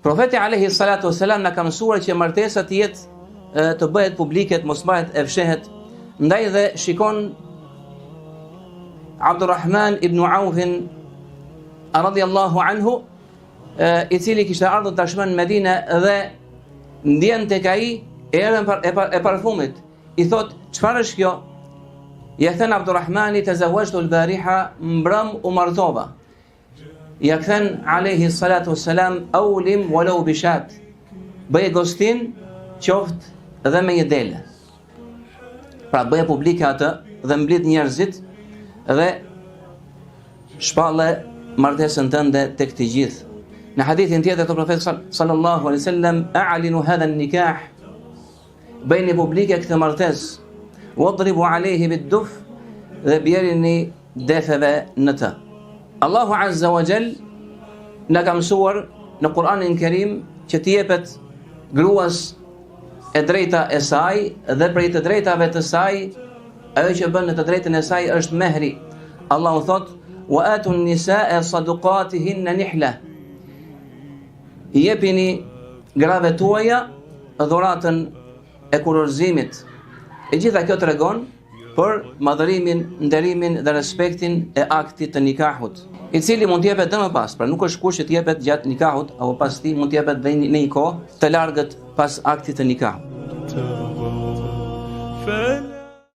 Profeti alayhi salatu wasalam na ka mësuar që martesa të jetë të bëhet publike, të mos bëhet e fshehet. Ndaj dhe shikon Abdurrahman ibn Auf radhiyallahu anhu, i cili kishte ardhur tashmë në Medinë dhe ndjen tek ai erën e parfumit. I thot, çfarë është kjo? Ja thën Abdurrahmani, tazawwajtu al-bariha, mbrëm u martova. Ja thën alayhi salatu wassalam, awlim walau bishat, bëje gostin qoftë dhe me një dele. Pra bëje publike atë dhe mblit njerëzit dhe shpalle martesën tënde tek të gjithë. Në hadithin tjetër të Profetit sallallahu alaihi wasallam, a'linu hadha an-nikah, bëjni publike këtë martesë, wadribu alayhi bid-duf, dhe bjerini defeve në të. Allahu azza wa jall na ka mësuar në Kur'anin Kerim që t'i jepet gruas e drejta e saj dhe prej të drejtave të saj, ajo që bën në të drejtën e saj është mehri. Allahu thot: "Wa atu an-nisaa sadaqatihinna nihla." I jepini grave tuaja dhuratën e kurorëzimit. E gjitha kjo tregon për madhërimin, nderimin dhe respektin e aktit të nikahut, i cili mund t'jepet dhe më pas, pra nuk është kush që t'jepet gjatë nikahut, apo pas ti mund t'jepet dhe në një kohë të largët pas aktit të nikahut.